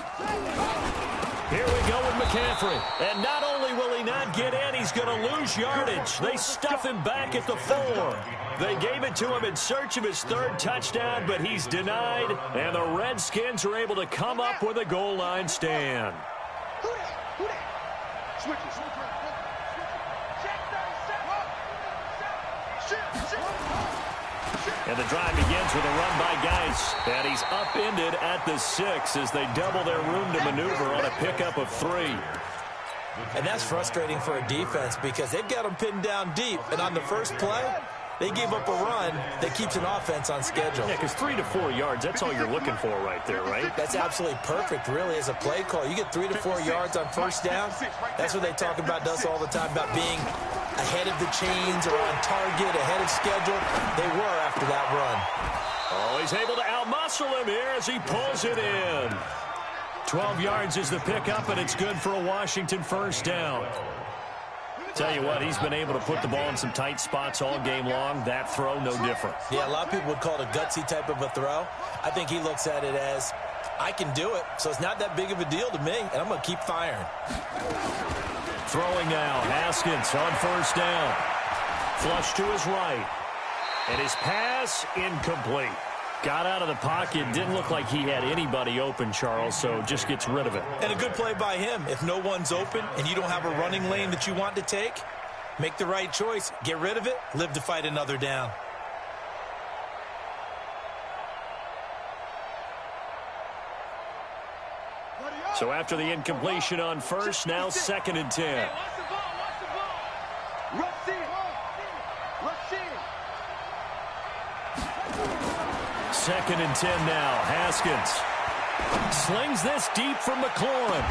Here we go with McCaffrey. And not only will he not get in, he's going to lose yardage. They stuff him back at the 4. They gave it to him in search of his 3rd touchdown, but he's denied. And the Redskins are able to come up with a goal line stand. And the drive begins with a run by Geis. And he's upended at the 6 as they double their room to maneuver on a pickup of 3. And that's frustrating for a defense because they've got them pinned down deep. And on the first play, they gave up a run that keeps an offense on schedule. Yeah, because 3 to 4 yards, that's all you're looking for right there, right? That's absolutely perfect, really, as a play call. You get 3 to 4 yards on 1st down. That's what they talk about us all the time, about being ahead of the chains or on target, ahead of schedule. They were after that run. Oh, he's able to outmuscle him here as he pulls it in. 12 yards is the pickup, and it's good for a Washington 1st down. Tell you what, he's been able to put the ball in some tight spots all game long. That throw, no different. Yeah, a lot of people would call it a gutsy type of a throw. I think he looks at it as, I can do it, so it's not that big of a deal to me, and I'm going to keep firing. Throwing now, Haskins on 1st down. Flush to his right. And his pass incomplete. Got out of the pocket. Didn't look like he had anybody open, Charles, so just gets rid of it. And a good play by him. If no one's open and you don't have a running lane that you want to take, make the right choice. Get rid of it. Live to fight another down. So after the incompletion on 1st, now 2nd and 10. Second and 10 now. Haskins. Slings this deep from McLaurin.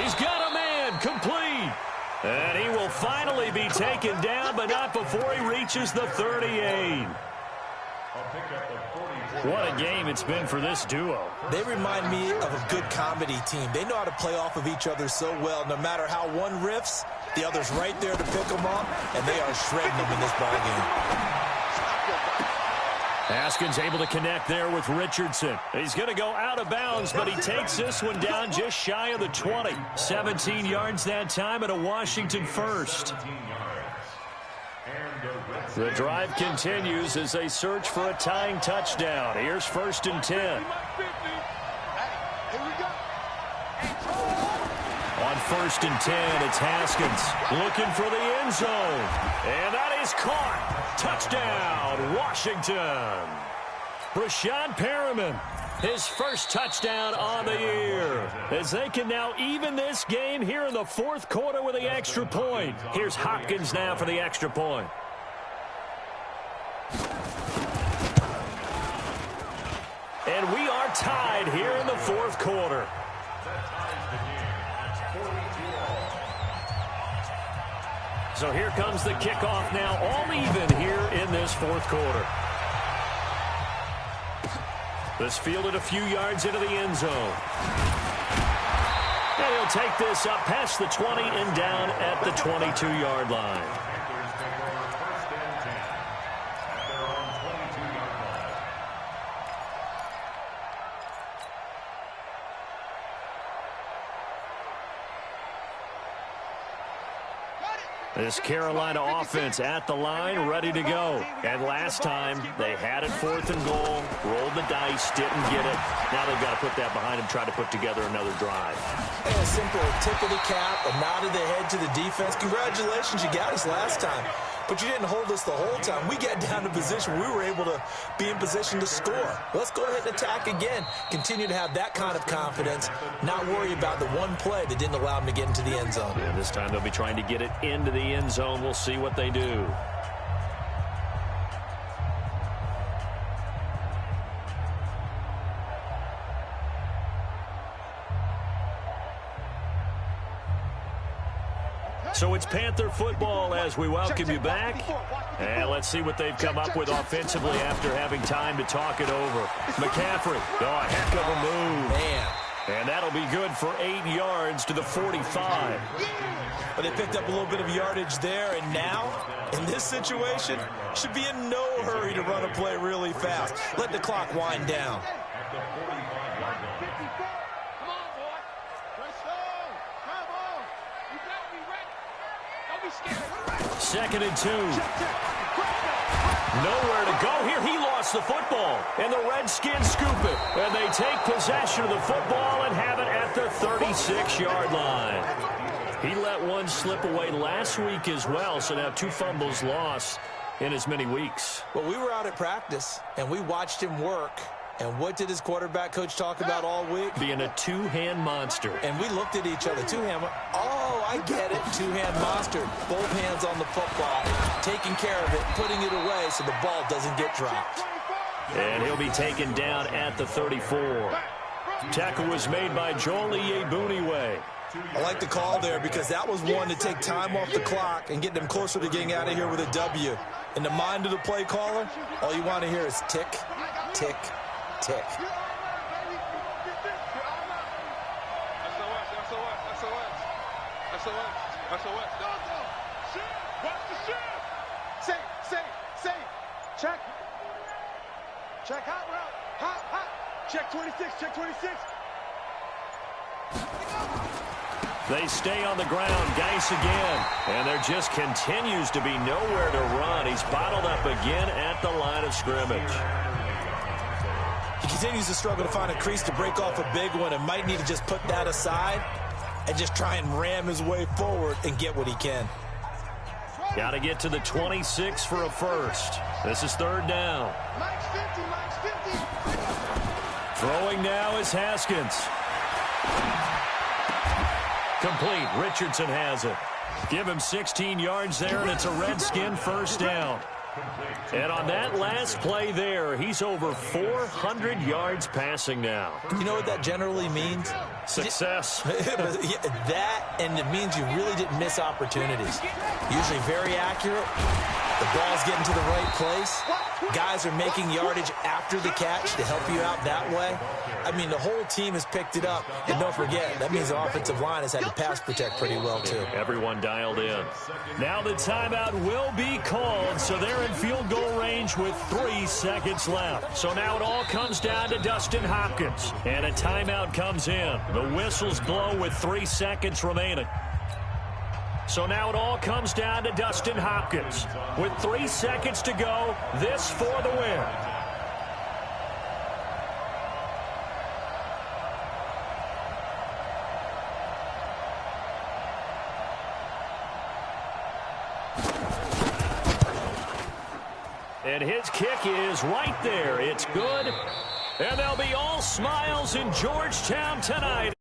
He's got a man, complete. And he will finally be taken down, but not before he reaches the 38. What a game it's been for this duo. They remind me of a good comedy team. They know how to play off of each other so well. No matter how one riffs, the other's right there to pick them up, and they are shredding them in this ballgame. Haskins able to connect there with Richardson. He's going to go out of bounds, but he takes this one down just shy of the 20. 17 yards that time and a Washington first. The drive continues as they search for a tying touchdown. Here's 1st and 10. On 1st and 10, it's Haskins looking for the end zone. And that is caught. Touchdown, Washington. Brashad Perriman, his first touchdown on the year. As they can now even this game here in the 4th quarter with the extra point. Here's Hopkins now for the extra point. And we are tied here in the 4th quarter. So here comes the kickoff now, all even here in this 4th quarter. This fielded a few yards into the end zone. And he'll take this up past the 20 and down at the 22-yard line. This Carolina offense at the line, ready to go. And last time, they had it 4th and goal, rolled the dice, didn't get it. Now they've got to put that behind them, try to put together another drive. And a simple tip of the cap, a nod of the head to the defense. Congratulations, you got us last time. But you didn't hold us the whole time. We got down to position. We were able to be in position to score. Let's go ahead and attack again. Continue to have that kind of confidence. Not worry about the one play that didn't allow them to get into the end zone. Yeah, this time they'll be trying to get it into the end zone. We'll see what they do. So it's Panther football as we welcome you back. And let's see what they've come up with offensively after having time to talk it over. McCaffrey, a heck of a move. Man. And that'll be good for 8 yards to the 45. But they picked up a little bit of yardage there, and now, in this situation, should be in no hurry to run a play really fast. Let the clock wind down. Second and 2. Nowhere to go here. He lost the football. And the Redskins scoop it. And they take possession of the football and have it at the 36-yard line. He let one slip away last week as well. So now 2 fumbles lost in as many weeks. Well, we were out at practice, and we watched him work. And what did his quarterback coach talk about all week? Being a two-hand monster. And we looked at each other. Two-hand. Oh, I get it. Two-hand monster. Both hands on the football. Taking care of it. Putting it away so the ball doesn't get dropped. And he'll be taken down at the 34. Tackle was made by Joel Iyiegbuniwe. I like the call there because that was one to take time off the clock and get them closer to getting out of here with a W. In the mind of the play caller, all you want to hear is tick, tick, tick. Check. Check hot route. Hot. Check 26. Check 26. They stay on the ground. Geis again. And there just continues to be nowhere to run. He's bottled up again at the line of scrimmage. He continues to struggle to find a crease to break off a big one and might need to just put that aside and just try and ram his way forward and get what he can. Got to get to the 26 for a first. This is 3rd down. Max 50. Throwing now is Haskins. Complete. Richardson has it. Give him 16 yards there, and it's a Redskin first down. And on that last play there, he's over 400 yards passing now. You know what that generally means? Success. That, and it means you really didn't miss opportunities. Usually very accurate. The ball's getting to the right place. Guys are making yardage after the catch to help you out that way. I mean, the whole team has picked it up. And don't forget, that means the offensive line has had to pass protect pretty well, too. Everyone dialed in. Now the timeout will be called, so they're in field goal range with 3 seconds left. So now it all comes down to Dustin Hopkins. And a timeout comes in. The whistles blow with 3 seconds remaining. So now it all comes down to Dustin Hopkins. With 3 seconds to go, this for the win. And his kick is right there. It's good. And they'll be all smiles in Georgetown tonight.